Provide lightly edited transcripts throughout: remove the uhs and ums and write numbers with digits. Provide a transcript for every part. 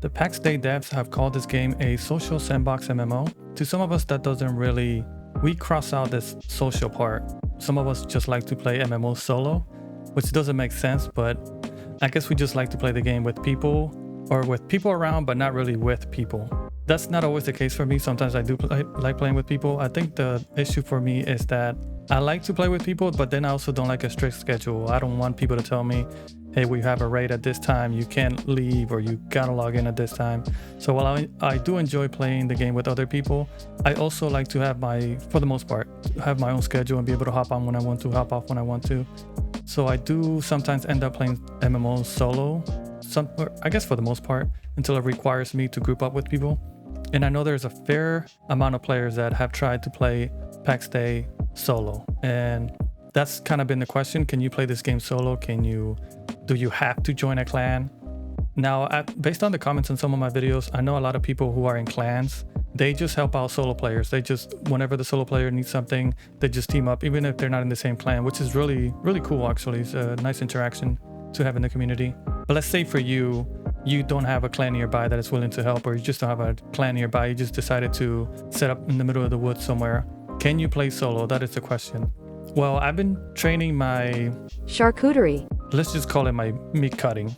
The Pax Dei devs have called this game a social sandbox MMO. To some of us, that doesn't really... We cross out this social part. Some of us just like to play MMO solo, which doesn't make sense, but I guess we just like to play the game with people, or with people around, but not really with people. That's not always the case for me. Sometimes I do like playing with people. I think the issue for me is that I like to play with people, but then I also don't like a strict schedule. I don't want people to tell me, hey, we have a raid at this time, you can't leave, or you gotta log in at this time. So while I do enjoy playing the game with other people, I also like to have for the most part, have my own schedule and be able to hop on when I want to, hop off when I want to. So I do sometimes end up playing MMOs solo, I guess for the most part, until it requires me to group up with people. And I know there's a fair amount of players that have tried to play Pax Dei solo. And that's kind of been the question. Can you play this game solo? Do you have to join a clan? Now, based on the comments on some of my videos, I know a lot of people who are in clans, they just help out solo players. They just, whenever the solo player needs something, they just team up, even if they're not in the same clan, which is really, really cool, actually. It's a nice interaction to have in the community. But let's say for you don't have a clan nearby that is willing to help, or you just don't have a clan nearby, you just decided to set up in the middle of the woods somewhere. Can you play solo? That is the question. Well, I've been training my... charcuterie. Let's just call it my meat cutting.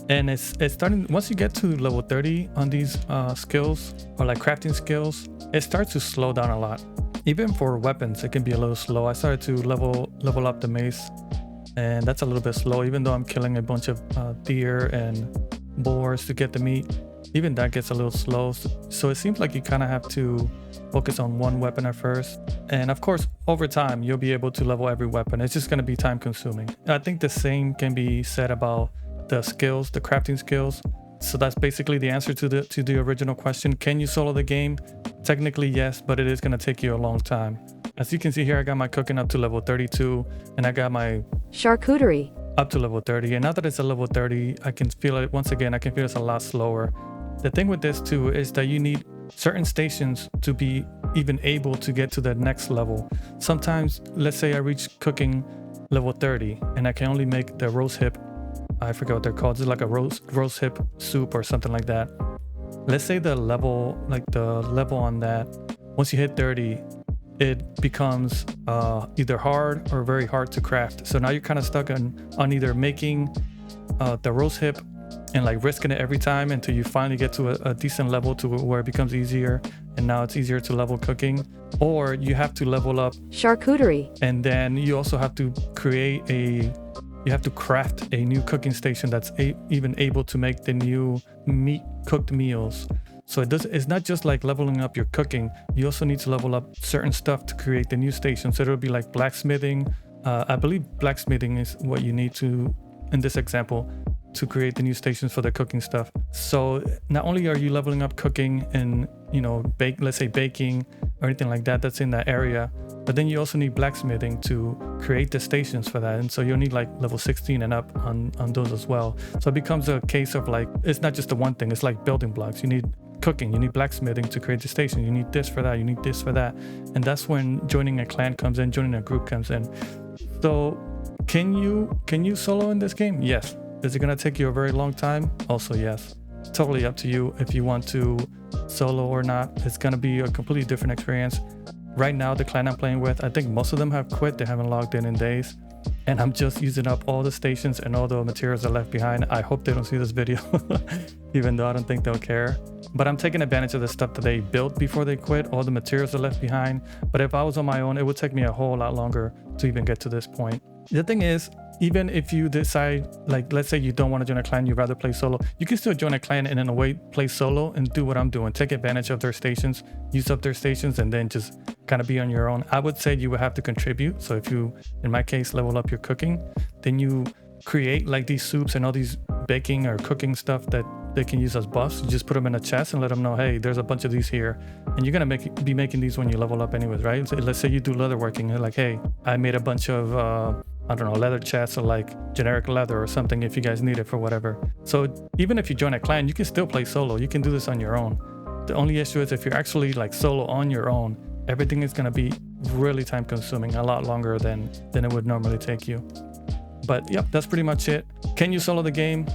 And it's starting, once you get to level 30 on these skills, or like crafting skills, it starts to slow down a lot. Even for weapons, it can be a little slow. I started to level up the mace, and that's a little bit slow, even though I'm killing a bunch of deer and boars to get the meat. Even that gets a little slow. So it seems like you kind of have to focus on one weapon at first. And of course, over time, you'll be able to level every weapon. It's just going to be time consuming. I think the same can be said about the skills, the crafting skills. So that's basically the answer to the original question. Can you solo the game? Technically, yes, but it is going to take you a long time. As you can see here, I got my cooking up to level 32, and I got my charcuterie up to level 30. And now that it's a level 30, I can feel it, once again, I can feel it's a lot slower. The thing with this too is that you need certain stations to be even able to get to the next level. Sometimes, let's say I reach cooking level 30 and I can only make the roast hip, I forget what they're called, it's like a roast hip soup or something like that. Let's say the level on that, once you hit 30, it becomes either hard or very hard to craft. So now you're kind of stuck on either making the roast hip and like risking it every time until you finally get to a decent level to where it becomes easier, and now it's easier to level cooking, or you have to level up charcuterie, and then you also have to craft a new cooking station that's even able to make the new cooked meals. So it's not just like leveling up your cooking, you also need to level up certain stuff to create the new station. So it'll be like blacksmithing. I believe blacksmithing is what you need to, in this example, to create the new stations for the cooking stuff. So not only are you leveling up cooking and, let's say baking or anything like that that's in that area, but then you also need blacksmithing to create the stations for that. And so you'll need like level 16 and up on those as well. So it becomes a case of like, it's not just the one thing, it's like building blocks. You need cooking, you need blacksmithing to create the station, you need this for that, you need this for that. And that's when joining a clan comes in, joining a group comes in. So can you solo in this game? Yes. Is it going to take you a very long time? Also, yes. Totally up to you if you want to solo or not. It's going to be a completely different experience. Right now, the clan I'm playing with, I think most of them have quit. They haven't logged in days. And I'm just using up all the stations and all the materials are left behind. I hope they don't see this video, even though I don't think they'll care. But I'm taking advantage of the stuff that they built before they quit. All the materials are left behind. But if I was on my own, it would take me a whole lot longer to even get to this point. The thing is, even if you decide, like, let's say you don't want to join a clan, you'd rather play solo, you can still join a clan and in a way play solo and do what I'm doing. Take advantage of their stations, use up their stations, and then just kind of be on your own. I would say you would have to contribute. So if you, in my case, level up your cooking, then you create like these soups and all these baking or cooking stuff that they can use as buffs. You just put them in a chest and let them know, hey, there's a bunch of these here. And you're going to be making these when you level up anyways, right? So let's say you do leatherworking. You're like, hey, I made a bunch of, leather chests or like generic leather or something if you guys need it for whatever. So even if you join a clan, you can still play solo. You can do this on your own. The only issue is if you're actually like solo on your own, everything is going to be really time consuming, a lot longer than it would normally take you. But yep, that's pretty much it. Can you solo the game?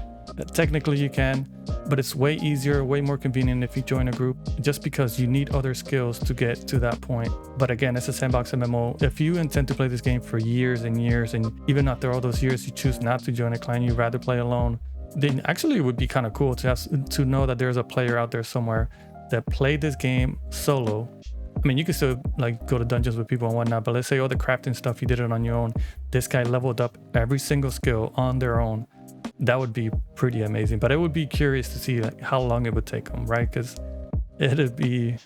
Technically you can. but it's way easier, way more convenient if you join a group, just because you need other skills to get to that point. But again, it's a sandbox MMO. If you intend to play this game for years and years, and even after all those years you choose not to join a clan, you'd rather play alone, then actually it would be kind of cool to know that there's a player out there somewhere that played this game solo. I mean, you can still like go to dungeons with people and whatnot, but let's say all the crafting stuff, you did it on your own. This guy leveled up every single skill on their own. That would be pretty amazing, but I would be curious to see like how long it would take them, right? Because it'd be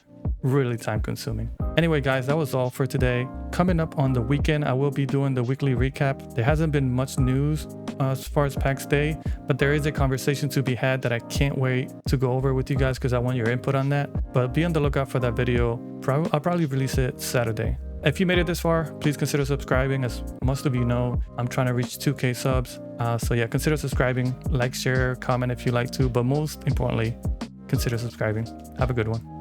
really time consuming. Anyway, guys, that was all for today. Coming up on the weekend, I will be doing the weekly recap. There hasn't been much news as far as Pax Dei, but there is a conversation to be had that I can't wait to go over with you guys because I want your input on that. But be on the lookout for that video. I'll probably release it Saturday. If you made it this far, please consider subscribing. As most of you know, I'm trying to reach 2K subs. So yeah, consider subscribing, like, share, comment if you like to, but most importantly, consider subscribing. Have a good one.